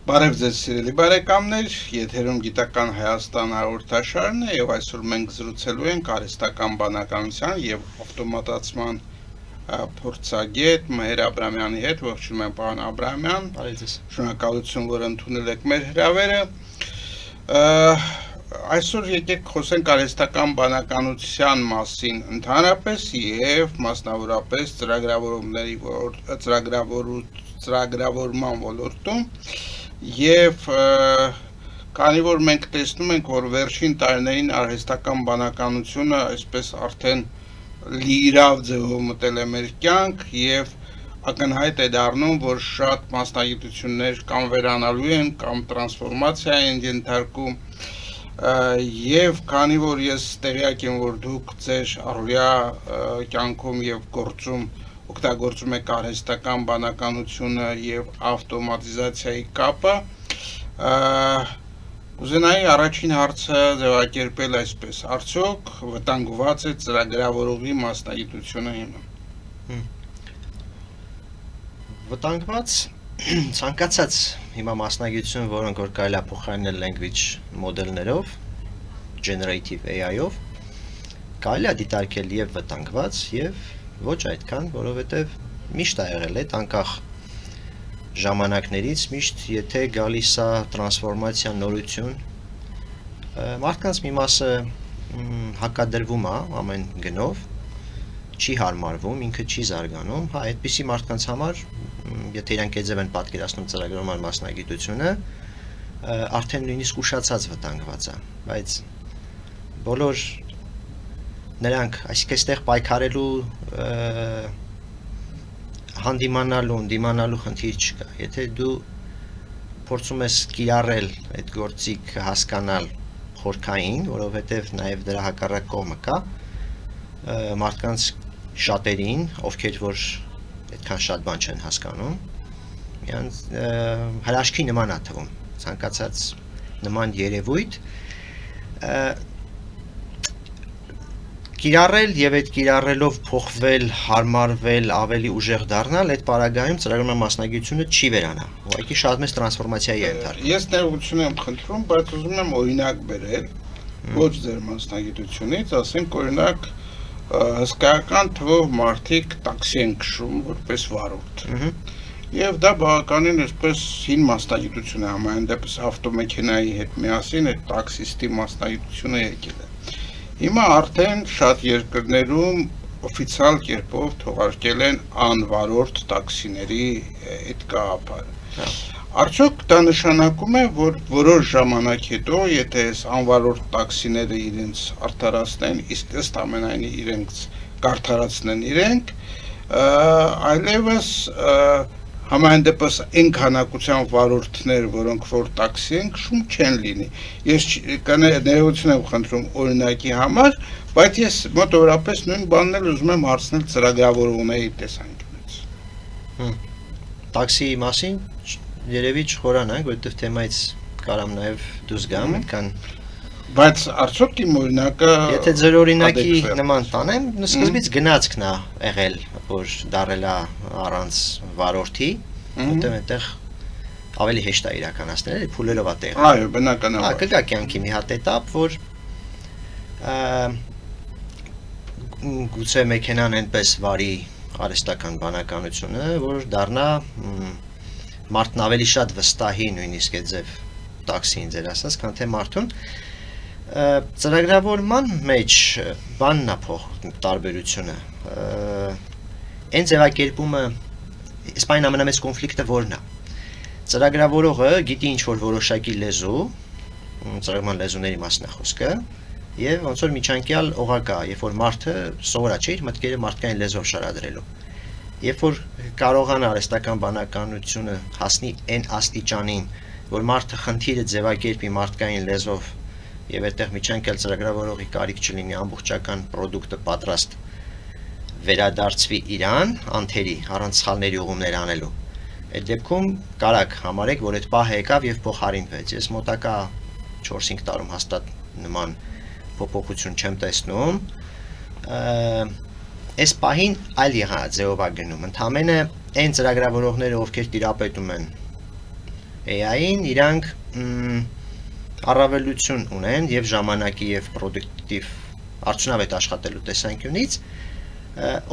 Բարև ձեզ սիրելի բարեկամներ, եթերում գիտական Հայաստան հաղորդաշարն է եւ այսօր մենք զրուցելու ենք արհեստական բանականության եւ ավտոմատացման փորձագետ Մհեր Աբրամյանի հետ։ Ողջունում եմ պարոն Աբրամյան։ Բարև ձեզ։ Շնորհակալություն, որ ընդունել եք մեր հրավերը։ Այսօր եկեք խոսենք արհեստական բանականության մասին ընդհանրապես եւ մասնավորապես ծրագրավորման ոլորտում եւ քանի որ մենք տեսնում ենք, որ վերջին տարիներին արհեստական բանականությունը այսպես արդեն լիիրավ ձևով մտել է մեր կյանք եւ ակնհայտ է դառնում, որ շատ մասնագիտություններ կամ վերանալու են կամ տրանսֆորմացիա են ենթարկում եւ քանի որ ես տեղյակ եմ, որ դուք ձեր առօրյա կյանքում եւ գործում օգտագործում եք արհեստական բանականությունը եւ ավտոմատիզացիայի կապը, ուզենայի առաջին հարցը ձևակերպել այսպես. արդյոք վտանգված է ծրագրավորողի մասնագիտությունը հիմա։ Վտանգված ցանկացած հիմա մասնագիտություն, որոնք որ կարելի է փոխարինել language մոդելներով, generative AI-ով, կարելի է դիտարկել եւ վտանգված եւ ոչ այդքան, որովհետեւ միշտ ա եղել է անկախ ժամանակներից, միշտ եթե գալիս է տրանսֆորմացիա, նորություն, մարդկանց մի մասը հակադրվում է ամեն գնով, չի հարմարվում, ինքը չի զարգանում, հա, այդպիսի մարդկանց համար, եթե իրանք էձև են պատկերացնում ծրագրավորման մասնագիտությունը, արդեն նույնիսկ ուշացած վտանգված է, բայց բոլոր նրանք, այսինքն այստեղ պայքարելու հանդիմանալու խնդիր չկա, եթե դու փորձում ես կիրառել այդ գործիքը հասկանալ խորքային, որովհետև նաև դրա հակառակ կողմը կա, մարդկանց շատերին, ովքեր որ այդքան շատ բան չեն հասկանում, միանց հրաշքի նման է թվում, ցանկացած նման երևույթ, կիրառել եւ այդ կիրառելով փոխվել, հարմարվել, ավելի ուժեղ դառնալ, այդ պարագայում ծրագրման մասնագիտությունը չի վերանա։ Ուղղակի շատ մեծ տրանսֆորմացիայի է ընթարկվում։ Ես ներողություն եմ խնդրում, բայց ուզում եմ օրինակ բերել ոչ ձեր մասնագիտությունից, ասենք օրինակ հսկայական թվով մարդիկ տաքսի են քշում որպես վարորդ։ Եվ դա բավականին այսպես հին մասնագիտություն է, համայն դեպս ավտոմեքենայի հետ միասին այդ տաքսիստի մասնագիտությունը եկել է։ Հիմա արդեն շատ երկրներում օֆիցիալ կերպով թողարկել են անվարորդ տաքսիների այդ գաղափարը։ Արդյոք դա նշանակում է, որ որոշ ժամանակ հետո, եթե այս անվարորդ տաքսիները իրենց արդարացնեն, իսկ ըստ ամենայնի իրենց կարդարացնեն իրենք, այլևս համայն դեպս այն քանակությամբ վարորդներ, որոնք որ տաքսի են քշում, չեն լինի։ Ես ներողություն եմ խնդրում օրինակի համար, բայց ես մոտավորապես նույն բանն էլ ուզում եմ հարցնել ծրագրավորողների տեսանկյունից։ Տաքսիի մասին երևի չխորանանք, որովհետև թեմայից կարամ նաև դուրս գամ, այդքան բայց արդյոք իմ օրինակը եթե ձեր օրինակի նման տանեմ, սկզբից գնացքն է եղել, որ դարել է առանց վարորդի, որտեղ այնտեղ ավելի հեշտ է իրականացնել, փուլերով է տեղը։ Այո, բնականաբար։ Կգա կյանքի մի հատ էտապ, որ գուցե մեքենան այնպես վարի արհեստական բանականությունը, որ դառնա մարդն ավելի շատ վստահի նույնիսկ այդձև տաքսին ձեր ասած, քան թե մարդուն ծրագրավորման մեջ բանն է տարբերությունը այն ձևակերպումը իսպայն ամենամեծ կոնֆլիկտը որն է ծրագրավորողը գիտի ինչ-որ որոշակի լեզու ծրագրման լեզուների մասին է խոսքը եւ ոնց որ միջանկյալ օղակա երբ որ մարդը սովորա չէ իր մտքերը մարդկային լեզվով շարադրելու երբ որ կարողանա արհեստական բանականությունը հասնի այն աստիճանին որ մարդը խնդիրը ձևակերպի մարդկային լեզվով եւ այդտեղ միջանկյալ ծրագրավորողի կարիք չլինի ամբողջական ապրանքը պատրաստ վերադարձվի իրան անթերի առանց սխալների ուղումներ անելու այդ դեպքում կարակ համարեք որ այդ պահը եկավ եւ փոխարինվեց ես մոտակա 4-5 տարում հաստատ նման փոփոխություն չեմ տեսնում այս պահին այլ եղած ձևով է գնում ընդամենը այն ծրագրավորողները ովքեր տիրապետում են AI-ին, իրանք առավելություն ունեն եւ ժամանակի եւ պրոդուկտիվ արդյունավետ աշխատելու տեսանկյունից,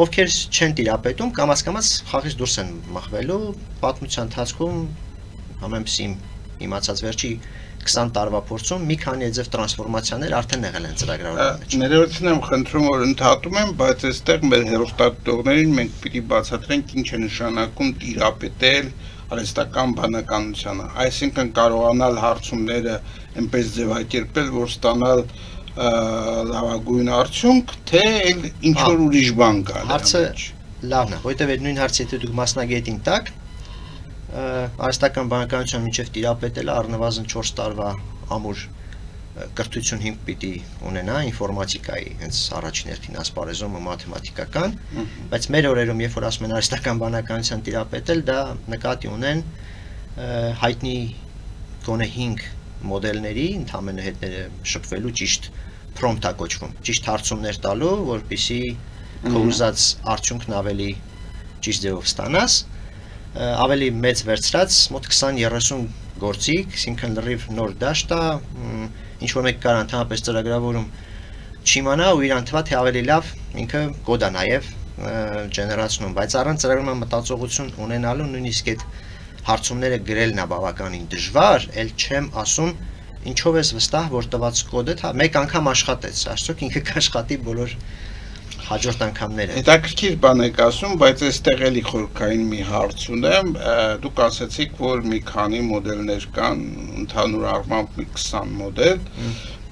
ովքեր չեն տիրապետում կամաց խաղից դուրս են մղվելու պատմության ընթացքում ամենից իմացած վերջի 20 տարվա փորձում մի քանի ձև տրանսֆորմացիաներ արդեն եղել են ծրագրավորման մեջ։ Ներողություն եմ խնդրում, որ ընդհատում եմ, բայց այստեղ մեր հեռուստադիտողներին մենք պիտի բացատրենք ինչ է նշանակում տիրապետել արհեստական բանականությանը, այսինքն կարողանալ հարցումները այնպես ձևակերպել, որ ստանալ լավագույն արդյունք, թե ինչ որ ուրիշ բան կա։ Հարցը լավն է, որովհետև այդ նույն հարցը եթե դուք մասնագետին տաք, արհեստական բանականության միջև տիրապետելը առնվազն 4 տարվա ամուր կրթություն հիմք պիտի ունենա ինֆորմատիկայի, հենց առաջին հերթին ասպարեզումը մաթեմատիկական, բայց մեր օրերում, երբ որ ասում են արհեստական բանականության տիրապետել, դա նկատի ունեն հայտնի գոնե 5 մոդելների, ընդհանրապես հետները շփվելու ճիշտ prompt-ա կոչվում, ճիշտ հարցումներ տալու, որպեսզի քո ուզած արդյունքն ավելի ճիշտ ձևով ստանաս, ավելի մեծ վերցրած մոտ 20-30 գործիք, այսինքն լրիվ նոր դաշտ է, ինչ որ մեկ կար ընդհանրապես ծրագրավորում չիմանա ու իրան թվա թե ավելի լավ ինքը կոդ է նաև ջեներացնում, բայց առանց ծրագրման մտածողություն ունենալու նույնիսկ այդ հարցումները գրելն է բավականին դժվար, ել չեմ ասում ինչով ես վստահ, որ տված կոդը մեկ անգամ աշխատեց, արդյոք ինքը կաշխատի բոլոր հաջորդ անգամները։ Հետաքրքիր բան եք ասում, բայց այստեղ էլի խորքային մի հարց ունեմ, դուք ասացիք, որ մի քանի մոդելներ կան, ընդհանուր առմամբ մի 20 մոդել,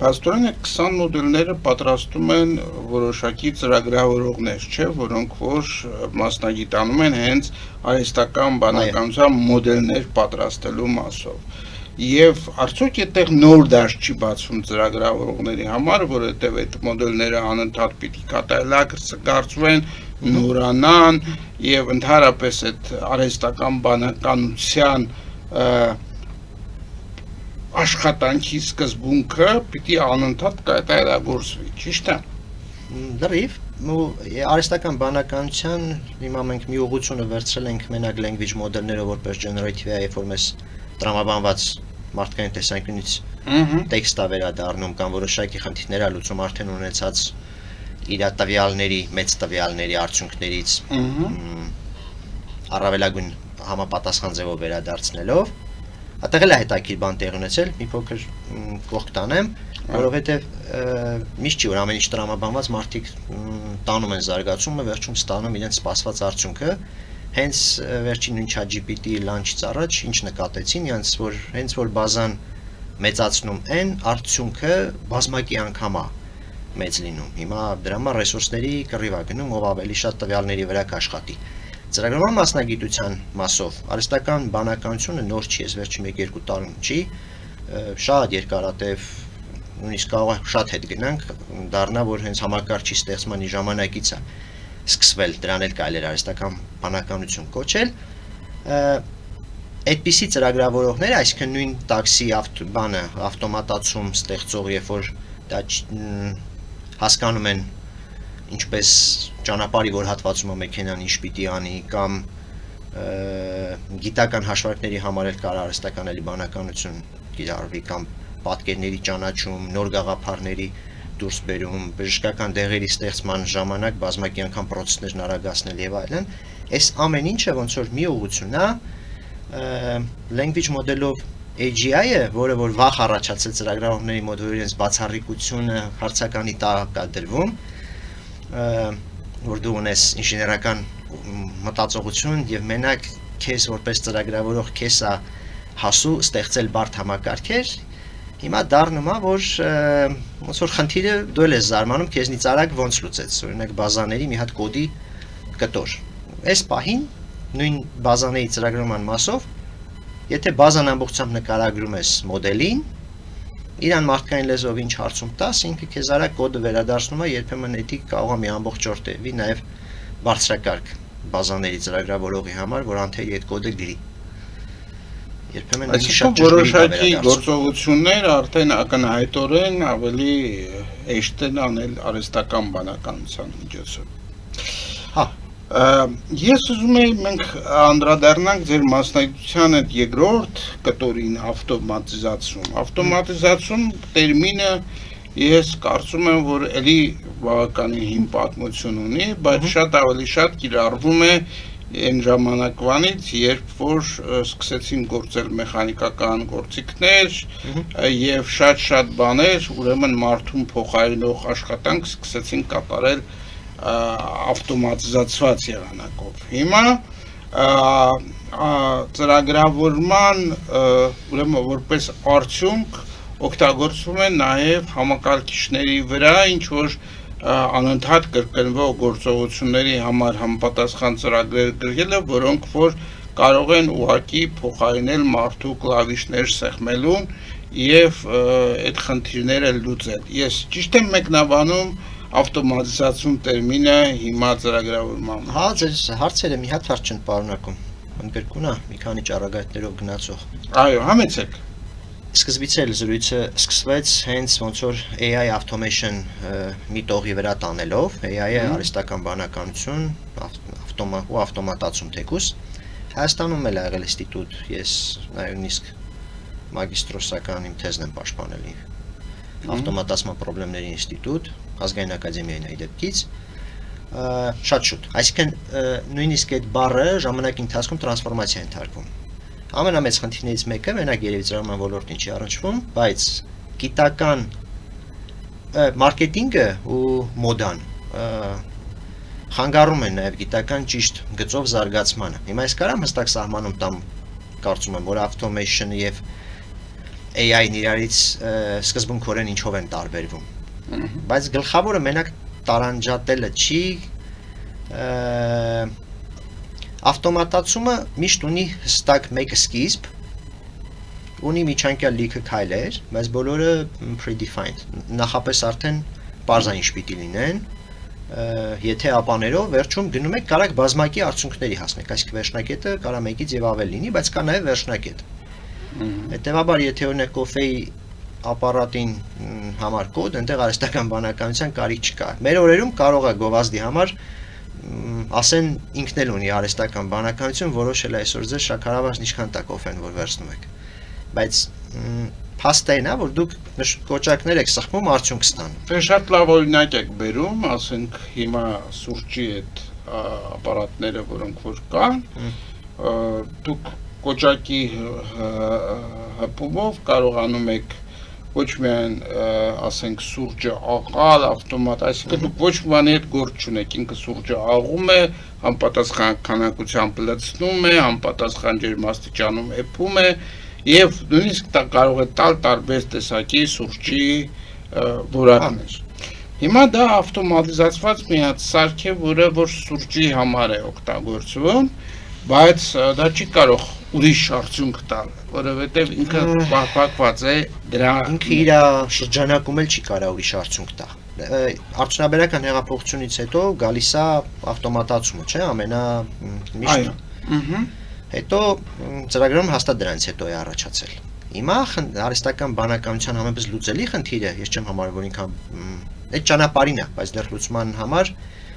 փաստորեն այդ 20 մոդելները պատրաստում են որոշակի ծրագրավորողներ, չէ, որոնք որ մասնագիտանում են հենց արհեստական բանականության մոդելներ պատրաստելու մասով։ Եվ արդյոք այդտեղ նոր դաշտ չի բացվում ծրագրավորողների համար, որովհետև այդ մոդելները անընդհատ պիտի կատարելագործվեն, նորանան եւ ընդհանրապես այդ արհեստական բանականության աշխատանքի սկզբունքը պիտի անընդհատ կատարելագործվի, ճիշտ է։ Լրիվ, արհեստական բանականության հիմա մենք մի ուղղությունը վերցրել ենք մենակ language մոդելները որպես generative AI, երբ որ մեզ տրամաբանված մարդկային տեսանկյունից տեքստա վերադառնում կամ որոշակի խնդիրներ լուծում արդեն ունեցած իր տվյալների, մեծ տվյալների արդյունքներից առավելագույն համապատասխան ձևով վերադարձնելով, այդտեղ էլ է հետաքրքիր բան տեղ ունեցել, մի փոքր կողք տանեմ, որովհետև միշտ չի որ ամեն ինչ տրամաբանված մարդիկ տանում են զարգացումը, վերջում ստանում իրենց սպասված արդյունքը։ Հենց վերջին նույն ChatGPT լանչից առաջ ինչ նկատեցին, հենց որ բազան մեծացնում են, արդյունքը բազմակի անգամ է մեծ լինում։ Հիմա դրա համար ռեսուրսների կռիվ է գնում, ով ավելի շատ տվյալների վրա կաշխատի։ Ծրագրավորման մասնագիտության մասով արհեստական բանականությունը նոր չի, ես վերջին 1-2 տարում չի, շատ երկարատև նույնիսկ կարող է շատ հետ գնանք, դառնա որ հենց համակարգչի ստեղծման ժամանակից է սկսվել, դրան էլ կարելի է արհեստական բանականություն կոչել, այդպիսի ծրագրավորողները, այսինքն նույն տաքսի ավտոմատացում ստեղծող, երբ որ դա հասկանում են ինչպես ճանապարհի որ հատվածում է մեքենան ինչ պիտի անի կամ գիտական հաշվարկների համար էլ կարող արհեստական էլի բանականություն կիրառվի կամ պատկերների ճանաչում, նոր գաղափարների դուրս բերում, բժշկական դեղերի ստեղծման ժամանակ բազմակի անգամ պրոցեսներն արագացնել եւ այլն, այս ամեն ինչը ոնց որ մի ուղղություն է, language մոդելով AGI-ը, որը որ վաղ առաջացել ծրագրավորողների մոտ, որ իրենց բացառիկությունը հարցականի տակ է դրվում, որ դու ունես ինժեներական մտածողություն եւ մենակ քեզ որպես ծրագրավորող քեզ է հասու ստեղծել բարդ համակարգեր, հիմա դառնում է, որ ոնց որ խնդիրը դու ես զարմանում քեզնից արագ ոնց լուծեց, օրինակ բազաների մի հատ կոդի կտոր։ Այս պահին նույն բազաների ծրագրման մասով, եթե բազան ամբողջությամբ նկարագրում ես մոդելին, իրան մարդկային լեզվով ինչ հարցում տաս, ինքը քեզ արագ կոդը վերադարձնում է, երբեմն էդի կարող է մի ամբողջ օր տևի, նաև բարձրակարգ բազաների ծրագրավորողի համար, որ անթերի այդ կոդը գրի։ Այսինքն որոշակի գործողություններ արդեն ակնհայտորեն ավելի հեշտ են անել արհեստական բանականության միջոցով։ Հա, Ես ուզում եմ մենք անդրադառնանք ձեր մասնագիտության այդ երկրորդ կտորին ավտոմատիզացիոն։ Ավտոմատիզացիոն տերմինը ես կարծում եմ, որ էլի բավականին հին պատմություն ունի, բայց շատ ավելի շատ կիրառվում է այն ժամանակվանից, երբ որ սկսեցին գործել մեխանիկական գործիքներ եւ շատ բաներ, ուրեմն մարդուն փոխարինող աշխատանք սկսեցին կատարել ավտոմատիզացված եղանակով։ Հիմա ծրագրավորման ուրեմն որպես արդյունք օգտագործվում են նաև համակարգիչների վրա, ինչ որ անընդհատ կրկնվող գործողությունների համար համապատասխան ծրագրեր գրել, որոնք որ կարող են ուղղակի փոխարինել մարդու կլավիշներ սեղմելուն եւ այդ խնդիրները լուծել։ Ես ճիշտ եմ մեկնաբանում ավտոմատիզացիոն տերմինը հիմա ծրագրավորման։ Հա, ձեր հարցերը մի հատ հարց չեն պարունակում։ Ընդգրկուն է մի քանի ճառագայթներով գնացող։ Այո, համեցեք։ Սկզբից էլ զրույցը սկսվեց հենց ոնց որ AI automation մի տողի վրա տանելով, AI-ը արհեստական բանականություն, ավտոմատացում թեկուս։ Հայաստանում էլ ա եղել ինստիտուտ, ես նույնիսկ մագիստրոսական իմ թեզն եմ պաշտպանել ավտոմատացման խնդիրների ինստիտուտ, ազգային ակադեմիային այդ դեպքից, շատ շուտ։ Այսինքն նույնիսկ այդ բառը ժամանակի ընթացքում տրանսֆորմացիա է ընթարկվում։ Ամենամեծ խնդիրներից մեկը մենակ երևի ծրագրման ոլորտին չի առնչվում, բայց գիտական մարքեթինգը ու մոդան խանգարում են նաև գիտական ճիշտ գծով զարգացմանը։ Հիմա ես կարամ հստակ սահմանում տամ, կարծում եմ, որ automation եւ AI-ն իրարից սկզբունքորեն ինչով են տարբերվում։ Բայց գլխավորը մենակ տարանջատելը չի, ավտոմատացումը միշտ ունի հստակ մեկ սկիզբ, ունի միջանկյալ լիքը քայլեր, բայց բոլորը predefined, նախապես արդեն պարզային պիտի լինեն, եթե ապաներով վերջում գնում եք կարաք բազմակի արդյունքների հասնեք, այսինքն վերջնակետը կարա մեկից եւ ավել լինի, բայց կա նաեւ վերջնակետ։ Հետևաբար եթե օրինակ կոֆեի ապարատին համար կոդ, այնտեղ արհեստական բանականության կարիք չկա։ Մեր օրերում կարող է գովազդի համար ասեն ինքն էլ ունի արհեստական բանականություն, որոշել է այսօր ձեր շաքարավազն ինչքան տա կոֆեն որ վերցնում եք։ Բայց փաստը այն է, որ դուք կոճակներ եք սխմում, արդյունք ստանում։ Դե շատ լավ օրինակ եք բերում, ասենք հիմա սուրճի այդ ապարատները, որոնք որ կան, դուք կոճակի հպումով կարողանում եք ոչ միայն ասենք սուրճը աղալ ավտոմատ, այսինքն դուք ոչ բանի հետ գործ չունեք, ինքը սուրճը աղում է, համապատասխան քանակությամբ լցնում է, համապատասխան ջերմաստիճանում էփում է եւ նույնիսկ դա կարող է տալ տարբեր տեսակի սուրճի որակներ։ Հիմա դա ավտոմատիզացված մի հատ սարք է, որը որ սուրճի համար է օգտագործվում, բայց դա չի կարող ուրիշ արդյունք տալ, որովհետև ինքը պահպանված է դրա ինքը իր շրջանակում էլ չի կարող ուրիշ արդյունք տա։ Արդյունաբերական հեղափոխությունից հետո գալիս է ավտոմատացումը, չէ՞, ամենամիշտ։ Հետո ծրագրում հաստատ դրանից հետո է առաջացել։ Հիմա արհեստական բանականության համեմատաբար լուծելի խնդիրը, ես չեմ համարում, որ ինքան այդ ճանապարհին է, բայց դեռ լուծման համար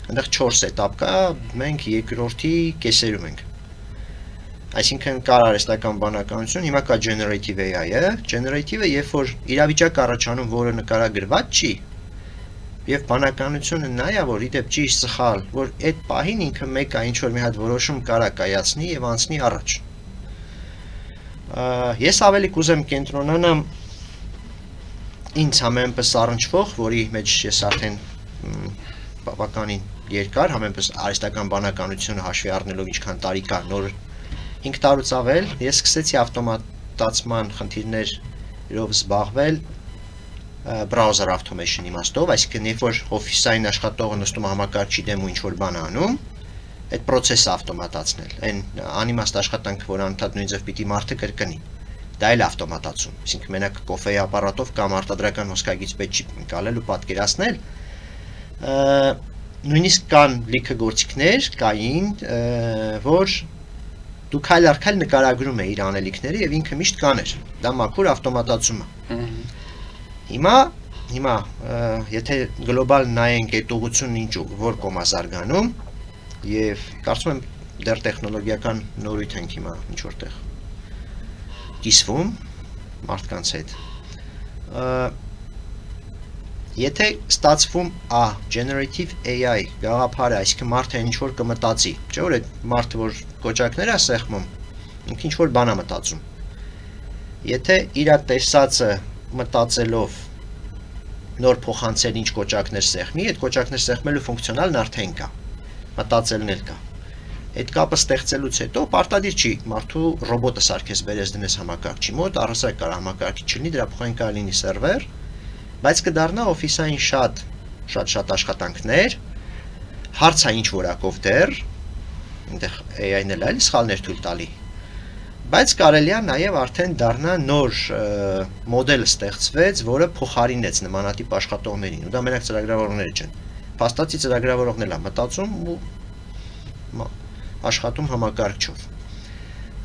այնտեղ 4 էտապ կա, մենք երկրորդի կեսերում ենք։ Այսինքն կա արհեստական բանականություն, հիմա կա generative AI-ը, generative-ը երբ որ իրավիճակ առաջանում, որը նկարագրված չի, եւ բանականությունը նա է, որ իդեպ ճիշտ սխալ, որ այդ պահին ինքը մեկ է ինչ որ մի հատ որոշում կարա կայացնի եւ անցնի առաջ։ Ես ավելի կուզեմ կենտրոնանամ ինձ համեմատաբար առնչվող, որի մեջ ես արդեն բավականին երկար, համեմատաբար արհեստական բանականությունը հաշվի առնելով ինչքան տարի կա, նոր 5 տարուց ավել, ես սկսեցի ավտոմատացման խնդիրներով զբաղվել browser automation իմաստով, այսինքն երբ որ օֆիսային աշխատողը նստում համակարգչի դեմ ու ինչ որ բան անում, այդ process-ը ավտոմատացնել, այն անիմաստ աշխատանք, որ անընդհատ նույն ձև պիտի մարդը կրկնի, դա էլ ավտոմատացում, այսինքն մենակ կոֆեի ապարատով կամ արտադրական հոսքագիծ պետք չի ընկալել ու պատկերացնել, նույնիսկ կան լիքը գործիքներ կային, որ դու քայլ առ քայլ նկարագրում է իր անելիքները եւ ինքը միշտ կաներ, դա մաքուր ավտոմատացում է։ Հիմա եթե գլոբալ նայենք այդ ուղղությունն ինչ որ կոմ է զարգանում, եւ կարծում եմ դեռ տեխնոլոգիական նորույթ ենք հիմա ինչ որտեղ կիսվում մարդկանց հետ։ Եթե ստացվում generative AI գաղափարը, այսինքն մարդը ինչ որ կմտածի, չէ՞ որ այդ մարդը որ կոճակներ է սեղմում, ինքը ինչ որ բան է մտածում։ Եթե իր տեսածը մտածելով նոր փոխանցել ինչ կոճակներ սեղմի, այդ կոճակներ սեղմելու ֆունկցիոնալն արդեն կա, մտածելն էլ կա։ Այդ կապը ստեղծելուց հետո պարտադիր չի մարդու ռոբոտը սարքես բերես դնես համակարգչի մոտ, առհասարակ կարող համակարգիչ չլինի, դրա փոխարեն կարող լինի սերվեր, բայց կդառնա օֆիսային շատ աշխատանքներ, հարցա ինչ որակով դեռ, այնտեղ AI-ն էլ այլ սխալներ թույլ տալի։ Բայց կարելի է նաև արդեն դառնա նոր մոդել ստեղծվեց, որը փոխարինեց նմանատիպ աշխատողներին, ու դա մենակ ծրագրավորողները չեն։ Փաստացի ծրագրավորողն էլ է մտածում ու աշխատում համակարգչով։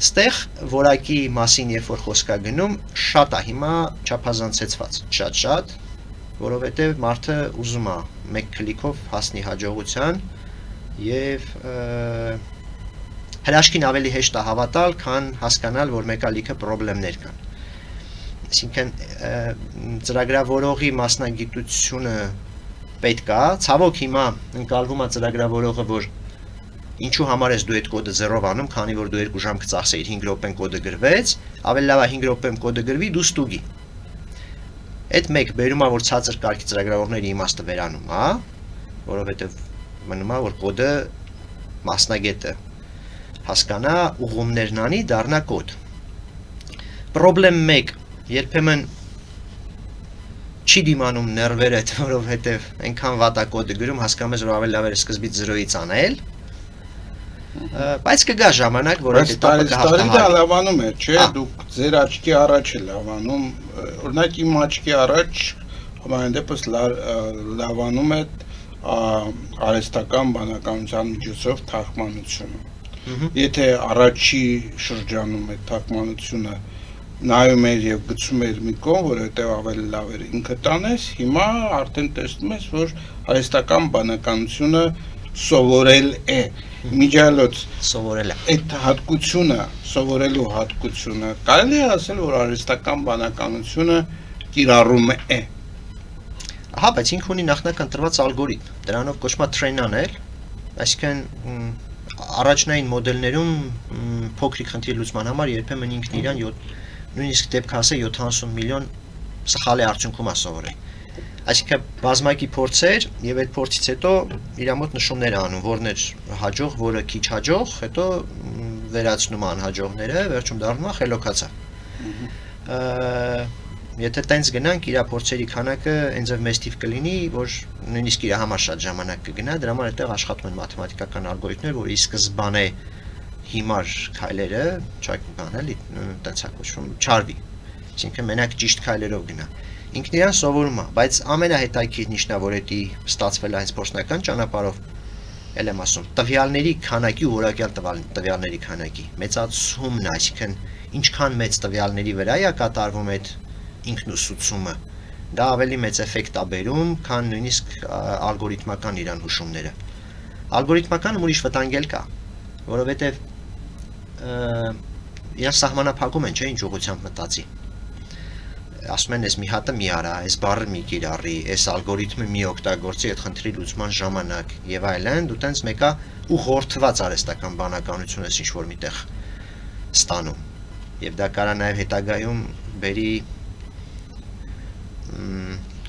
Ստեղ որակի մասին երբ որ խոսք է գնում, շատ է հիմա չափազանցեցված, շատ, որովհետև մարդը ուզում է մեկ քլիկով հասնի հաջողության եւ հրաշքին ավելի հեշտ է հավատալ, քան հասկանալ, որ մեկ ալիքը խնդիրներ կան։ Այսինքն ծրագրավորողի մասնագիտությունը պետք է, ցավոք հիմա ընկալվում է ծրագրավորողը, որ ինչու համար ես դու այդ կոդը 0-ով անում, քանի որ դու 2 ժամ կծախսեիր 5 րոպեն կոդը գրվեց, ավելի լավ է 5 րոպեն կոդը գրվի, դու ստուգի։ Այդ մեկ բերում է, որ ցածր կարգի ծրագրավորողների իմաստը վերանում, հա, որովհետև մնում է, որ կոդը մասնագետը հասկանա, ուղումներն անի, դառնա կոդ։ Պրոբլեմ 1, երբեմն չի դիմանում ներվերդ, որովհետև այնքան վատ է կոդը գրում, հասկանում ես, որ ավելի լավ է սկզբից 0-ից անել, բայց կգա ժամանակ, որ այդ էտապը կհաղթահարի։ Դա լավանում է, չէ՞, դուք ձեր աչքի առաջ է լավանում, օրինակ իմ աչքի առաջ համայն դեպս լավանում է արհեստական բանականության միջոցով թարգմանությունը։ Եթե առաջի շրջանում է թարգմանությունը նայում էր եւ գցում էր մի կողմ, որովհետեւ ավելի լավ էր ինքը տանես, հիմա արդեն տեսնում ես, որ արհեստական բանականությունը սովորել է, միջալոց սովորել է։ Այդ հատկությունը, սովորելու հատկությունը, կարելի է ասել, որ արհեստական բանականությունը կիրառում է։ Ահա, բայց ինքը ունի նախնական տրված ալգորիթմ, դրանով կոչվում է train անել, այսինքն առաջնային մոդելներում փոքրիկ խնդիր լուծման համար երբեմն ինքն իրան նույնիսկ դեպք ասե 70 միլիոն սխալի արդյունքում է սովորել։ Այսինքն բազմակի փորձեր եւ այդ փորձից հետո իր մոտ նշումներ անում, որն էր հաջող, որը քիչ հաջող, հետո վերացնում անհաջողները, վերջում դառնում է խելոքացա։ Եթե տենց գնանք, իր փորձերի քանակը այնձև մեծ թիվ կլինի, որ նույնիսկ իր համար շատ ժամանակ կգնա, դրա համար այդտեղ աշխատում են մաթեմատիկական ալգորիթմներ, որ ի սկզբանե հիմար քայլերը, չայքան էլի, տենց է կոչվում, չարվի։ Այսինքն մենակ ճիշտ քայլերով գնա։ Ինքն իրան սովորում է, բայց ամենահետաքրքիրն ինչն է, որ դա ստացվել է հենց փորձնական ճանապարհով, ել եմ ասում, տվյալների քանակի ու որակյալ տվյալների քանակի մեծացումն, այսինքն ինչքան մեծ տվյալների վրա է կատարվում այդ ինքնուսուցումը, դա ավելի մեծ էֆեկտ է բերում, քան նույնիսկ ալգորիթմական իրան հուշումները։ Ալգորիթմականը ուրիշ վտանգ էլ կա, որովհետև իրան սահմանափակում են, չէ՞, ինչ ուղղությամբ մտածի։ Ասում են, այս մի հատը մի արա, այս բառը մի կիրառի, այս ալգորիթմը մի օգտագործի այդ խնդրի լուծման ժամանակ եւ այլն, դու տենց մեկա ուղղորդված արհեստական բանականություն ես ինչ-որ միտեղ ստանում։ Եվ դա կարա նաեւ հետագայում բերի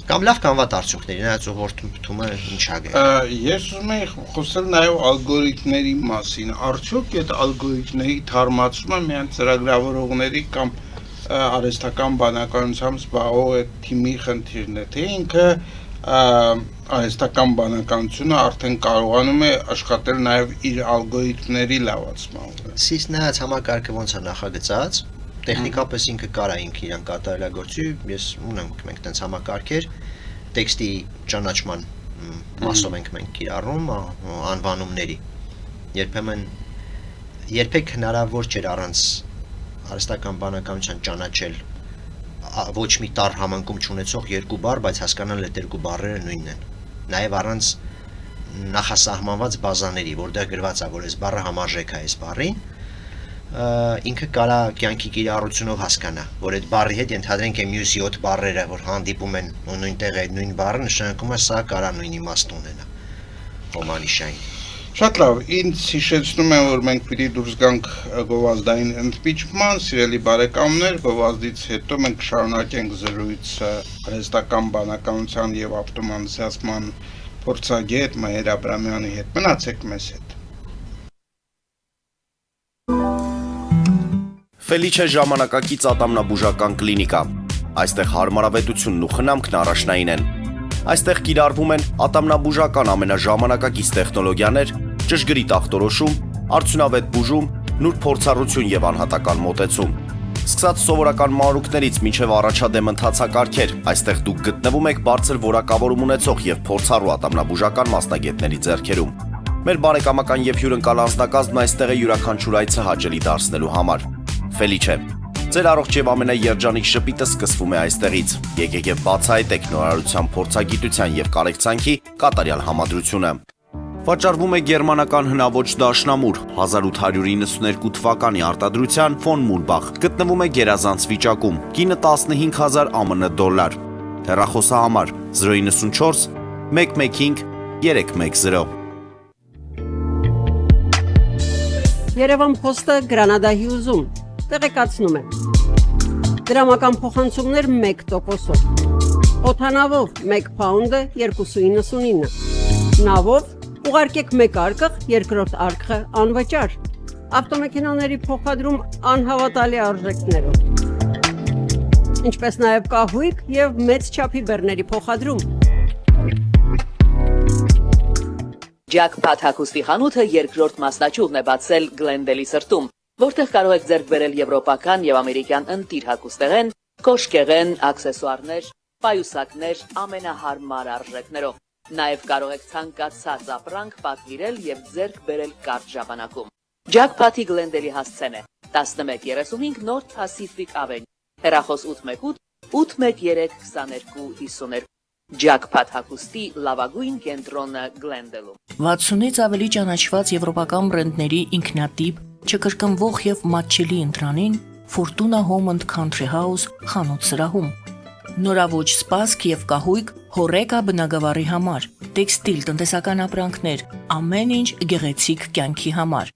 կամ լավ կամ վատ արդյունքների, նայած ուղղորդումը ինչ ա գա։ Ես ուզում եի խոսել նաեւ ալգորիթմների մասին։ Արդյոք այդ ալգորիթմների թարմացումը միայն ծրագրավորողների կամ արհեստական բանականությամբ զբաղվող այդ թիմի խնդիրն է, թե ինքը արհեստական բանականությունը արդեն կարողանում է աշխատել նաև իր ալգորիթմների լավացմամբ։ Սից նայած համակարգը ոնց է նախագծած, տեխնիկապես ինքը կարա ինքը իրան կատարելագործի, ես ունեմ մենք տենց համակարգեր, տեքստի ճանաչման մասով ենք մենք կիրառում անվանումների։ Երբեմն երբեք հնարավոր չէր առանց արհեստական բանականության ճանաչել ոչ մի տառ համընկում չունեցող երկու բառ, բայց հասկանալ այդ երկու բառերը նույնն են։ Նաև առանց նախասահմանված բազաների, որտեղ գրված է, որ այս բառը համարժեք է այս բառին, ինքը կարա կյանքի կիրառությունով հասկանա, որ այդ բառի հետ ենթադրենք է մյուս 7 բառերը, որ հանդիպում են նույնտեղ այդ նույն բառը, նշանակում է սա կարա նույն իմաստ ունենա հոմանիշային։ Շատ լավ, ինձ հիշեցնում է, որ մենք պիտի դուրս գանք գովազդային ընդմիջման, սիրելի բարեկամներ, գովազդից հետո մենք շարունակենք զրույցը արհեստական բանականության և ավտոմատիզացման փորձագետ Մհեր Աբրամյանի հետ։ Մնացեք մեզ հետ։ Ֆելիչե ժամանակակից ատամնաբուժական կլինիկա։ Այստեղ հարմարավետությունն ու խնամքն առաջնային են։ Այստեղ կիրառվում են ատամնաբուժական ամենաժամանակակից տեխնոլոգիաներ, ճշգրիտ ախտորոշում, արդյունավետ բուժում, նուրբ փորձառություն եւ անհատական մոտեցում։ Սկսած սովորական մանրուքներից մինչև առաջադեմ ընթացակարգեր, այստեղ դուք գտնվում եք բարձր որակավորում ունեցող եւ փորձառու ատամնաբուժական մասնագետների ձեռքերում։ Մեր բարեկամական եւ հյուրընկալ անձնակազմն այստեղ է յուրաքանչյուր այցը հաճելի դարձնելու համար։ Ֆելիչե, ձեր առողջ եւ ամենաերջանիկ շպիտը սկսվում է այստեղից։ Եկեք եւ բացահայտեք նորարարության փորձագիտության եւ կարեկցանքի կատարյալ համադրությունը։ Վաճառվում է գերմանական հնաոճ դաշնամուր 1892 թվականի արտադրության ֆոն Մուլբախ, գտնվում է գերազանց վիճակում, կինը 15000 ԱՄՆ դոլար։ Հեռախոսահամար 094 115 310։ Երևան փոստը Գրանադա Հյուզում տեղեկացնում է։ Դրամական փոխանցումներ 1%-ով։ Օդանավով 1 փաունդը 2.99։ Նավով ուղարկեք 1 արկղ, երկրորդ արկղը անվճար։ Ավտոմեքենաների փոխադրում անհավատալի արժեքներով։ Ինչպես նաև կահույք եւ մեծ չափի բեռների փոխադրում։ Ջաքփաթ հագուստի խանութը երկրորդ մասնաճյուղն է բացել Գլենդելի սրտում, որտեղ կարող եք ձեռք բերել եվրոպական եւ ամերիկյան ընտիր հագուստեղեն, կոշկեղեն, աքսեսուարներ, պայուսակներ ամենահարմար արժեքներով։ Նաև կարող եք ցանկացած ապրանք պատվիրել եւ ձեռք բերել կարճ ժամանակում։ Ջաքփաթի Գլենդելի հասցեն է 1135 North Pacific Avenue, հեռախոս 818 813 2252։ Ջաքփաթ հագուստի լավագույն կենտրոնը Գլենդելում։ 60-ից ավելի ճանաչված եվրոպական բրենդների ինքնատիպ, չկրկնվող եւ մատչելի ընտրանին Fortuna Home and Country House խանութ սրահում։ Նորավոճ սպասք եւ կահույք հորեկա բնագավառի համար, տեքստիլ, տնտեսական ապրանքներ, ամեն ինչ գեղեցիկ կյանքի համար։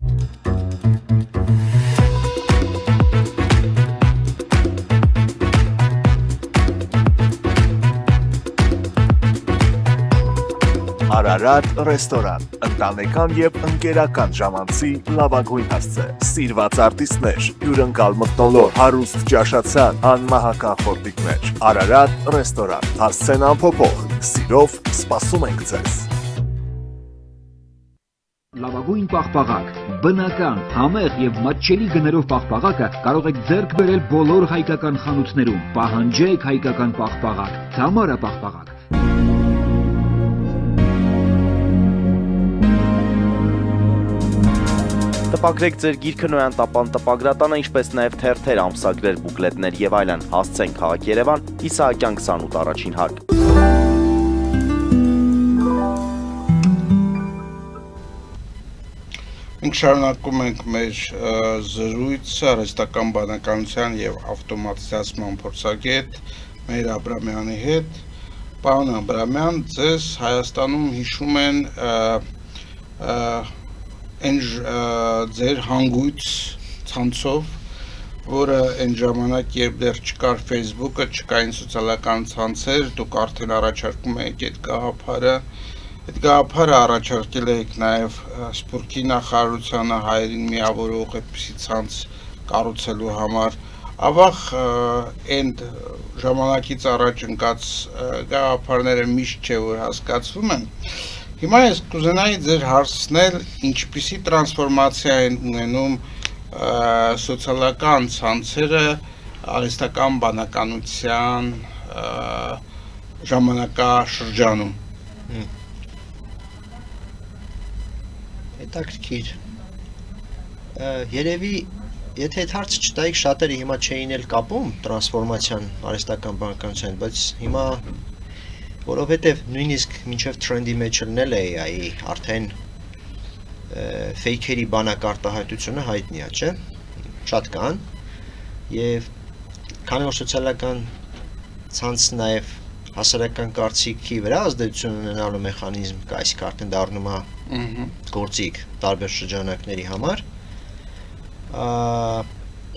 Արարատ ռեստորան, ընտանեկան եւ ընկերական ժամանցի լավագույն հասցե, սիրված արտիստներ, հյուրընկալ մթնոլորտ, հարուստ ճաշացան, անմահական խորտիկներ։ Արարատ ռեստորան, հասցեն անփոփոխ, սիրով սպասում ենք ձեզ։ Լավագույն պաղպաղակ, բնական, համեղ եւ մատչելի գներով պաղպաղակը կարող եք ձեռք բերել բոլոր հայկական խանութներում։ Պահանջեք հայկական պաղպաղակ, Թամարա պաղպաղակ։ Տպագրեք ձեր գիրքը Նոյան տապան տպագրատանը, ինչպես նաև թերթեր, ամսագրեր, բուկլետներ եւ այլն։ Հասցեն քաղաք Երևան, Իսահակյան 28 առաջին հարկ։ Մենք շարունակում ենք մեր զրույցը արհեստական բանականության եւ ավտոմատիզացման փորձագետ Մհեր Աբրամյանի հետ։ Պարոն Աբրամյան, ձեզ Հայաստանում հիշում են ձեր հանգույց ցանցով, որը այն ժամանակ, երբ դեռ չկար Facebook-ը, չկային սոցիալական ցանցեր, դուք արդեն առաջարկում եք այդ գաղափարը։ Այդ գաղափարը առաջարկել եք նաև Սփյուռքի նախարարությանը հայերին միավորող այդպիսի ցանց կառուցելու համար։ Ավաղ այն ժամանակից առաջ ընկած գաղափարները միշտ չէ որ հասկացվում են։ Հիմա ես կուզենայի ձեր հարցնել, ինչպիսի տրանսֆորմացիա են ունենում սոցիալական ցանցերը արհեստական բանականության ժամանակաշրջանում։ Հետաքրքիր։ Երևի, եթե այդ հարցը չտայիք, շատերը հիմա չէին էլ կապում տրանսֆորմացիան արհեստական բանականության, բայց հիմա որովհետև նույնիսկ մինչև trend-ի մեջ լնել AI-ի արդեն fake-երի բանակարտահայտությունը հայտնի է, չէ՞, շատ կան, եւ քանի որ սոցիալական ցանցը նաեւ հասարակական կարծիքի վրա ազդեցություն ունենալու մեխանիզմ կա, այսինքն արդեն դառնում է գործիք տարբեր շրջանակների համար,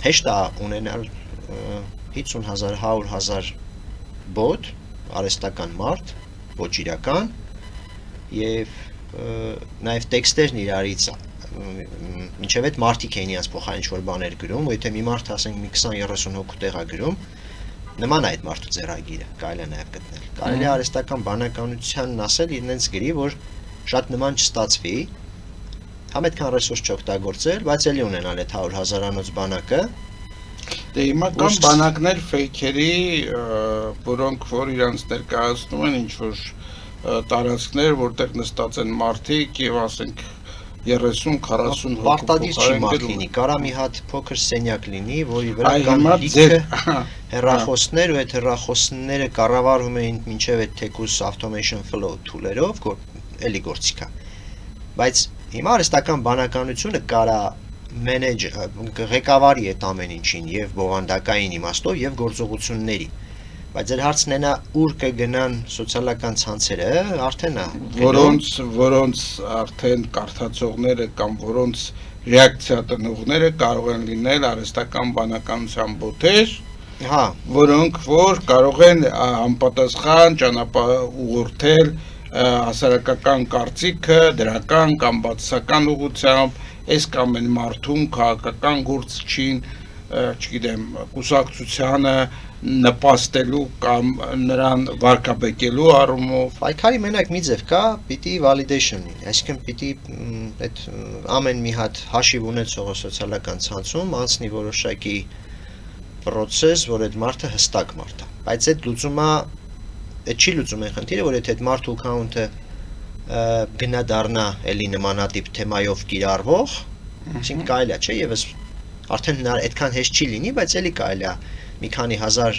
հեշտ է ունենալ 50,000, 100,000 բոտ, արհեստական մարդ, ոչ իրական, եւ նաեւ տեքստերն իրարից մինչև այդ մարդիկ են իրենց փոխարեն ինչ-որ բաներ գրում, ու եթե մի մարդ ասենք մի 20-30 հոգու տեղ է գրում, նման է այդ մարդու ձեռագիրը, կարելի է նաեւ գտնել։ Կարելի է արհեստական բանականությանն ասել իրենց գրի, որ շատ նման չստացվի, համ այդքան ռեսուրս չօգտագործել, բայց էլի ունենալ այդ 100,000-անոց բանակը։ Դե հիմա կան բանակներ ֆեյքերի, որոնք որ իրանց ներկայացնում են ինչ-որ տարածքներ, որտեղ նստած են մարդիկ եւ ասենք 30-40 հոգու պարտադիր չի մարդ լինի, կարա մի հատ փոքր սենյակ լինի, որի վրա կան լիքը հեռախոսներ, ու այդ հեռախոսները կառավարվում են մինչև այդ թեկուս automation flow tool-երով, էլի գործիք է։ Բայց հիմա արհեստական բանականությունը կարա ղեկավարի այդ ամեն ինչին եւ բովանդակային իմաստով եւ գործողությունների, բայց ձեր հարցն է ուր կգնան սոցիալական ցանցերը, արդեն է, որոնց արդեն կարդացողները կամ որոնց ռեակցիա տնողները կարող են լինել արհեստական բանականության բոտեր, որոնք որ կարող են անպատասխան ուղղորդել հասարակական կարծիքը դրական կամ բացասական ուղղությամբ, այս կամ այն մարդուն քաղաքական գործչին, չգիտեմ, կուսակցությանը նպաստելու կամ նրան վարկաբեկելու առումով։ Պայքարի մենակ մի ձև կա, պիտի validation լինի, այսինքն պիտի այդ ամեն մի հատ հաշիվ ունեցողը սոցիալական ցանցում անցնի որոշակի process, որ այդ մարդը հստակ մարդ է, բայց այդ լուծումը այդ չի լուծում այն խնդիրը, որ եթե այդ մարդու account-ը գնա դառնա էլի նմանատիպ թեմայով կիրառվող, այսինքն կարելի է, չէ, եւս արդեն այդքան հեշտ չի լինի, բայց էլի կարելի է մի քանի հազար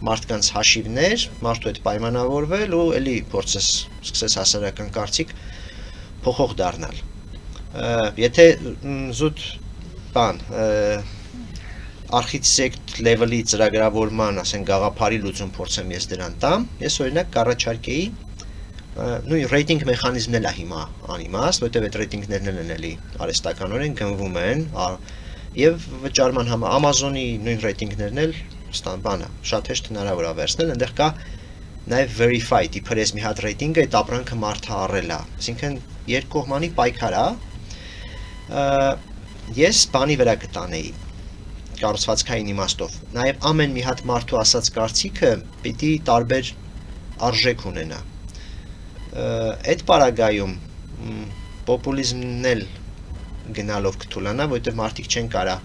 մարդկանց հաշիվներ, մարդու հետ պայմանավորվել ու էլի փորձես սկսես հասարակական կարծիք փոխող դառնալ։ Եթե զուտ բան architect level-ի ծրագրավորման, ասենք գաղափարի լուծում փորձեմ ես դրան տամ, ես օրինակ կառաջարկեի նույն ռեյտինգ մեխանիզմն էլ է հիմա անիմաստ, որտեղ այդ ռեյտինգներն են էլի արհեստականորեն գնվում են եւ վճարման համար Amazon-ի նույն ռեյտինգներն էլ բանը շատ հեշտ հնարավոր է վերցնել, այնտեղ կա նաեւ verified, իբր ես մի հատ ռեյտինգը այդ ապրանքը մարդը առել է, այսինքն երկկողմանի պայքար է։ Ես բանի վրա կտանեի կառուցվածքային իմաստով, նաեւ ամեն մի հատ մարդու ասած կարծիքը պիտի տարբեր արժեք ունենա։ Այդ պարագայում պոպուլիզմն էլ գնալով կթուլանա, որովհետև մարդիկ չեն կարա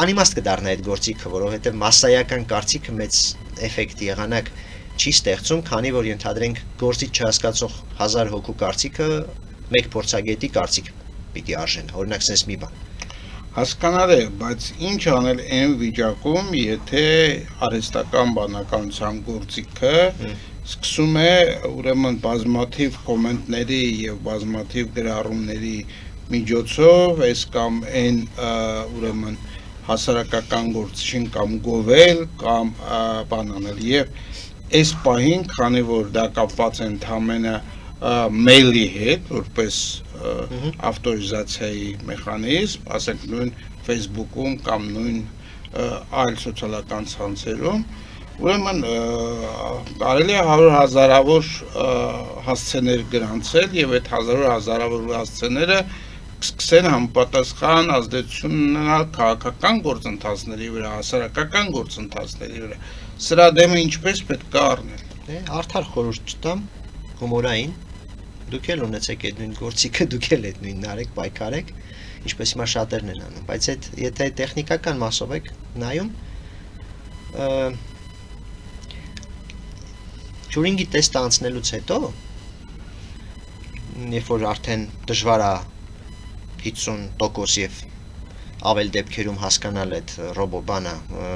անիմաստ կդառնա այդ գործիքը, որովհետև մասսայական կարծիքը մեծ էֆեկտ եղանակ չի ստեղծում, քանի որ ենթադրենք գործից չհասկացող 1000 հոգու կարծիքը մեկ փորձագետի կարծիք պիտի արժեն, օրինակ sense մի բան։ Հասկանալ է, բայց ինչ անել այն վիճակում, եթե արհեստական բանականության գործիքը սկսում է ուրեմն բազմաթիվ կոմենտների եւ բազմաթիվ գրառումների միջոցով այս կամ այն ուրեմն հասարակական գործչին կամ գովել կամ բան անել եւ այս պահին, քանի որ դա կապված է ընդհանրապես մեյլի հետ, որպես ավտորիզացիայի մեխանիզմ, ասենք նույն Facebook-ում կամ նույն այլ սոցիալական ցանցերում, ուրեմն կարելի է 100,000-ավոր հասցեներ գրանցել եւ այդ 100,000-ավոր հասցեները սկսեն համապատասխան ազդեցություն ունենալ քաղաքական գործընթացների վրա, հասարակական գործընթացների վրա։ Սրա դեմը ինչպես պետք է առնել։ Արդար խորհուրդ չտամ, հումորային, դուք էլ ունեցեք այդ նույն գործիքը, դուք էլ այդ նույնն արեք, պայքարեք, ինչպես հիմա շատերն են անում, բայց եթե տեխնիկական մասով եք նայում, Turing-ի տեստը անցնելուց հետո, երբ որ արդեն դժվար է 50% եւ ավել դեպքերում հասկանալ այդ ռոբոբանը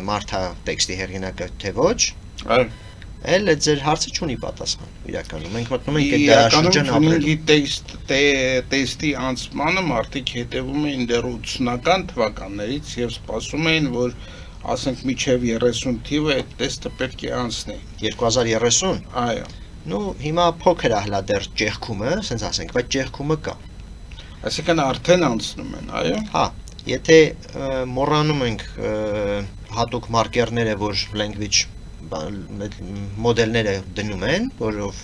մարդա տեքստի հեղինակը թե ոչ, Էլ այդ ձեր հարցը չունի պատասխան իրականում։ Մենք մտնում ենք այդ դարաշրջան ապրելու։ Իրականում տեստի անցմանը մարդիկ հետևում էին դեռ 80-ական թվականներից եւ սպասում էին, որ ասենք միջև 30 թիվը այդ տեստը պետք է անցնի։ 2030։ Այո։ Ну, հիմա փոքր է հլա դեռ ճեղքումը, ասենց ասենք, բայց ճեղքումը կա։ Այսինքն արդեն անցնում են, այո։ Հա, եթե մոռանում ենք հատուկ մարկերները, որ language մոդելները դնում են, որով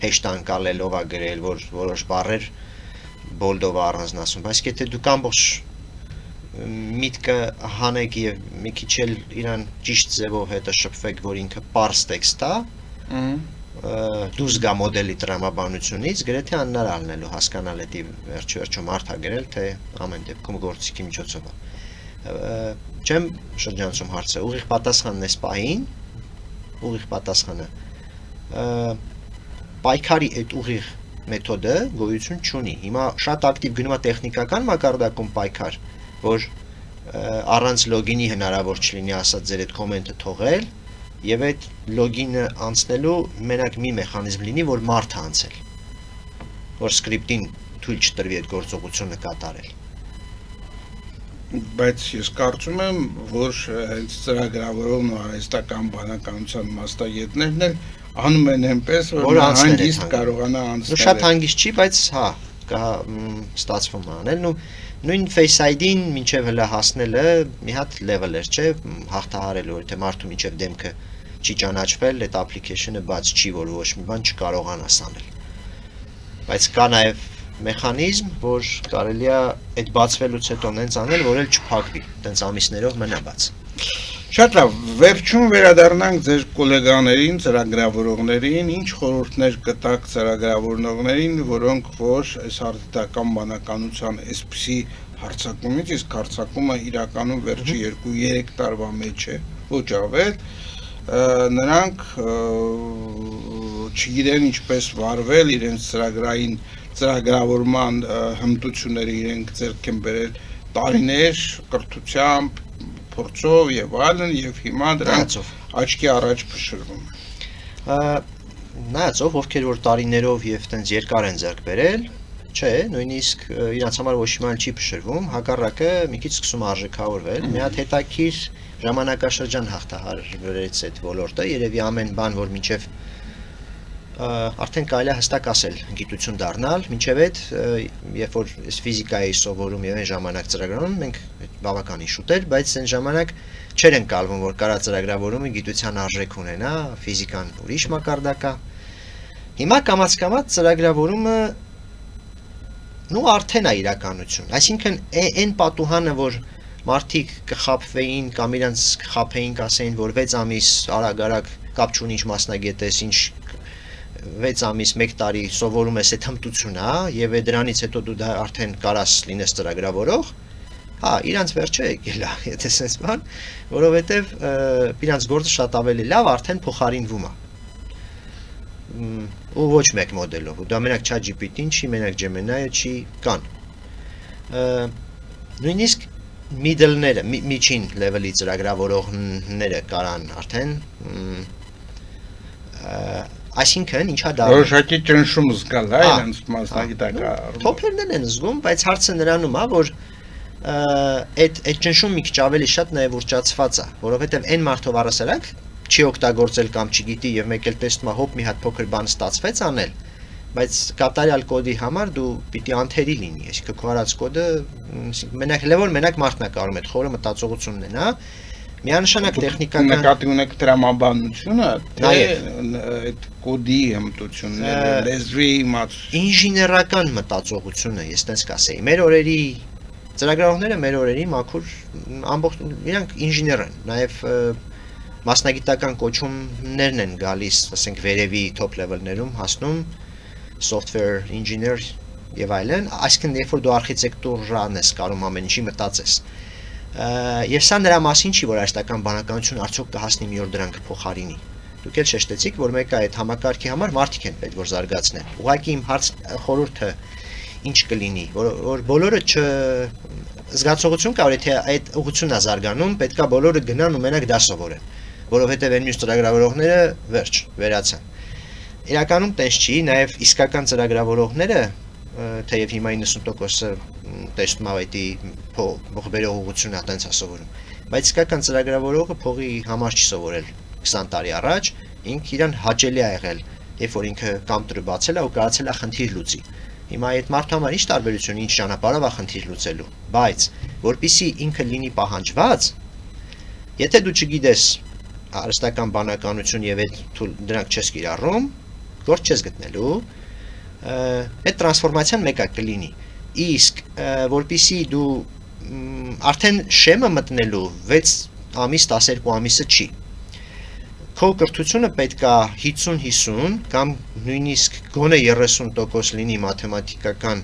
հեշտ անկալելով է գրել, որ որոշ բառեր բոլդով առանձնացում, բայց եթե դուք ամբողջ միտքը հանեք եւ մի քիչ էլ իրան ճիշտ ձևով հետը շփվեք, որ ինքը parse text է, դուրս գա մոդելի տրամաբանությունից, գրեթե անհնարին է հասկանալ էդի վերջը մարդ է գրել, թե ամեն դեպքում գործիքի միջոցով է։ Չեմ շրջանցում հարցը, ուղիղ պատասխանն է սպային, ուղիղ պատասխանը պայքարի այդ ուղիղ մեթոդը գոյություն չունի։ Հիմա շատ ակտիվ գնում է տեխնիկական մակարդակում պայքար, որ առանց լոգինի հնարավոր չլինի ասած ձեր այդ կոմենտը թողել եւ այդ լոգինը անցնելու մենակ մի մեխանիզմ լինի, որ մարդը անցել, որ սկրիպտին թույլ չտրվի այդ գործողությունը կատարել։ Բայց ես կարծում եմ, որ հենց ծրագրավորողն ու արհեստական բանականության մասնագետներն էլ անում են այնպես, որ հանգիստ կարողանա անցնել։ Շատ հանգիստ չի, բայց հա, կա ստացվում անել, նույն Face ID-ին մինչև հլա հասնելը մի հատ level էր, չէ, հաղթահարելու, թե մարդու մինչև դեմքը չի ճանաչվել, այդ application-ը բաց չի, որ ոչ մի բան չկարողանա անել։ Բայց կա նաև մեխանիզմ, որ կարելի է այդ բացվելուց հետո նենց անել, որ էլ չփակվի, տենց ամիսներով մնա բաց։ Շատ լավ, վերջում վերադառնանք ձեր գոլեգաներին, ծրագրավորողներին, ինչ խորհուրդներ կտաք ծրագրավորողներին, որոնք որ այս արդյունական բանականության այսպիսի հարցակումից, իսկ հարցակումը իրականում վերջի 2-3 տարվա մեջ է, ոչ ավել, նրանք չգիտեն ինչպես վարվել իրենց ծրագրային ծրագրավորման հմտությունները իրենք ձեռք են բերել տարիներ կրթությամբ, փորձով եւ այլն եւ հիմա դրանց աչքի առաջ փշրվում են։ Նայածով ովքեր որ տարիներով եւ տենց երկար են ձեռք բերել, չէ, նույնիսկ իրանց համար ոչ մի բան չի փշրվում, հակառակը մի քիչ սկսում արժեքավորվել, մի հատ հետաքրիր ժամանակաշրջան հաղթահարվեց այդ ոլորտը, երևի ամեն բան որ մինչեւ արդեն կարելի է հստակ ասել գիտություն դառնալ, մինչև այդ երբ որ ֆիզիկայի սովորում եւ այն ժամանակ ծրագրավորում մենք բավականին շուտ էր, բայց այն ժամանակ չեր ընկալվում որ կարա ծրագրավորումը գիտության արժեք ունենա, ֆիզիկան ուրիշ մակարդակ է։ Հիմա կամաց-կամաց ծրագրավորումը արդեն է իրականություն, այսինքն այն պատուհանը որ մարդիկ կխապվեին կամ իրանց կխապեին, կասեին որ 6 ամիս արագ կապ չունի ինչ մասնագետ ես, ինչ 6 ամիս 1 տարի սովորում ես այդ հմտությունը, եւ դրանից հետո դու դա արդեն կարաս լինես ծրագրավորող, հա, իրանց վերջը եկել է, եթե sense բան, որովհետեւ իրանց գործը շատ ավելի լավ արդեն փոխարինվում է։ Ու ոչ մեկ մոդելով, դա մենակ ChatGPT-ին չի, մենակ Gemini-ը չի, կան։ Նույնիսկ middle-ները, միջին level-ի ծրագրավորողները կարան արդեն այսինքն ինչա դա որոշակի ճնշում զգալ է իրենց մասնագիտական թոփերն են զգում, բայց հարցը նրանում է, որ այդ ճնշումը մի քիչ ավելի շատ նաև ուռճացված է, որովհետև այն մարդով առասարակ չի օգտագործել կամ չգիտի եւ մեկ էլ տեսնում է հոп մի հատ փոքր բան ստացվեց անել, բայց կատարյալ կոդի համար դու պիտի անթերի լինի, այսինքն քո արած կոդը մենակ մարդն է կարող այդ խորը մտածողությունն ունենա, միանշանակ տեխնիկական նկատի ունեք տրամաբանությունը, թե այդ կոդի հմտությունները, լեզվի իմացություն, ինժեներական մտածողությունը, ես տենց կասեի, մեր օրերի ծրագրավորողները մեր օրերի մաքուր ամբողջ իրանք ինժեներ են, նաև մասնագիտական կոչումներն են գալիս, ասենք վերևի top level-ներում հասնում software engineer եւ այլն, այսինքն երբ որ դու արխիտեկտուրան ես կարող ամեն ինչի մտածես։ Եվ սա նրա մասին չի, որ արհեստական բանականություն արդյոք կհասնի մի օր դրան կփոխարինի։ Դուք էլ շեշտեցիք, որ մեկը այդ համակարգի համար մարդիկ են պետք որ զարգացնեն։ Ուղղակի իմ խորհուրդը ինչ կլինի, որ բոլորը զգացողություն կա, որ եթե այդ ուղղությունն է զարգանում, պետքա բոլորը գնան ու մենակ դա սովորեն։ որովհետև այն մյուս ծրագրավորողները վերջ, վերացան։ Իրականում տես չի, նաև իսկական ծրագրավորողները, թեև հիմա 90%-ը տեսնում ավետի փոխբերող ուղղությունն է տենց ասովորում, բայց իսկական ծրագրավորողը փողի համար չի սովորել 20 տարի առաջ, ինքը իրան հաճելի է եղել, երբ որ ինքը կամպյուտերը բացել է ու կարողացել է խնդիր լուծի։ Հիմա այդ մարդու համար ինչ տարբերություն, ինչ ճանապարհով է խնդիր լուծելու, բայց որpիսի ինքը լինի պահանջված, եթե դու չգիտես արհեստական բանականություն եւ դրանք չես կիրառում, գործ չես գտնելու, այդ տրանսֆորմացիան մեկը կլինի։ Իսկ որpիսի դու արդեն շեմը մտնելու 6 ամիս, 12 ամիսը չի։ Քո կրթությունը պետքա 50-50 կամ նույնիսկ գոնե 30% լինի մաթեմատիկական,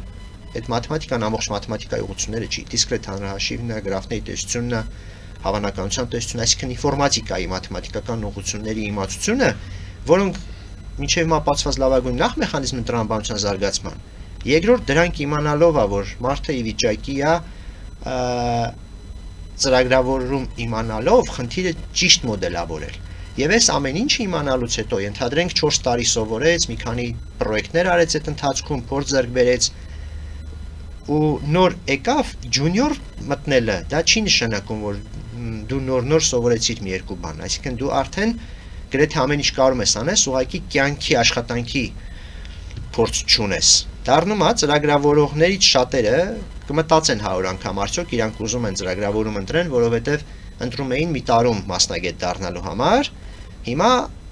այդ մաթեմատիկան ամբողջ մաթեմատիկայի ուղղությունները չի, դիսկրետ հանրահաշիվն է, գրաֆների տեսությունը, հավանականության տեսությունը, այսինքն ինֆորմատիկայի մաթեմատիկական ուղղությունների իմացությունը, որոնք մինչև հիմա ապացված լավագույն նախ մեխանիզմն տրամաբանության զարգացման։ Երկրորդ դրանք իմանալով է, որ մարդը ի վիճակի է ծրագրավորում իմանալով խնդիրը ճիշտ մոդելավորել։ Եվ այս ամեն ինչը իմանալուց հետո ենթադրենք 4 տարի սովորեց, մի քանի պրոյեկտներ արեց այդ ընթացքում, փորձ ձեռք բերեց ու նոր եկավ ջունիոր մտնելը, դա չի նշանակում, որ դու նոր սովորեցիր մի երկու բան, այսինքն դու արդեն գրեթե ամեն ինչ կարող ես անես, ուղղակի կյանքի աշխատանքի փորձ չունես։ Դառնում է ծրագրավորողներից շատերը կմտածեն 100 անգամ արդյոք իրանք ուզում են ծրագրավորում ընտրեն, որովհետև ընտրում էին մի տարում մասնագետ դառնալու համար։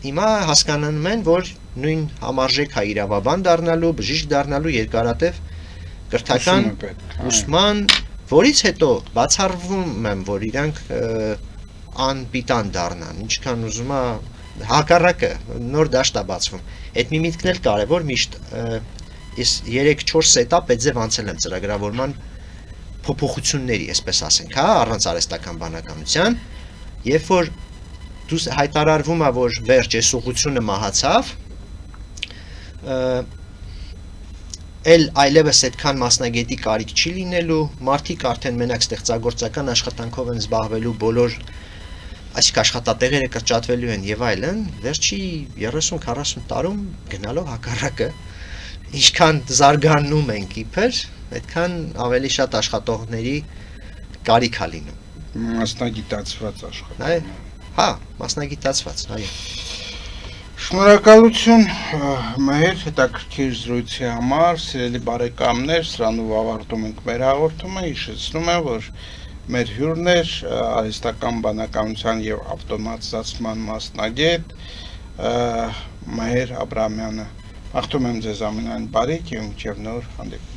Հիմա հասկանում են, որ նույն համարժեք է իրավաբան դառնալու, բժիշկ դառնալու երկարատև կրթական ուսման, որից հետո բացառվում եմ, որ իրանք անպիտան դառնան, ինչքան ուզում է հակառակը նոր դաշտ է բացվում։ Այդ մի միտքն էլ կարևոր միշտ ես 3-4 սետապ այդ ձև անցել եմ ծրագրավորման փոփոխությունների, այսպես ասենք, հա, առանց արհեստական բանականության, երբ որ դու հայտարարվում է, որ վերջ այս ուղղությունը մահացավ, այլևս այդքան մասնագետի կարիք չի լինելու, մարդիկ արդեն մենակ ստեղծագործական աշխատանքով են զբաղվելու, բոլոր այսինքն աշխատատեղերը կրճատվելու են եւ այլն, վերջի 30-40 տարում գնալով հակառակը, ինչքան զարգանում ենք իբր, այդքան ավելի շատ աշխատողների կարիք է լինում։ Մասնագիտացված աշխատող։ Հա, մասնագիտացված, այո։ Շնորհակալություն մեր հետաքրքիր զրույցի համար, սիրելի բարեկամներ, սրանով ավարտում ենք մեր հաղորդումը, հիշեցնում եմ, որ մեր հյուրն էր արհեստական բանականության եւ ավտոմատիզացման մասնագետ Մհեր Աբրահամյանը։ Աղթում եմ ձեզ ամենայն բարիք եւ մինչեւ նոր հանդիպում։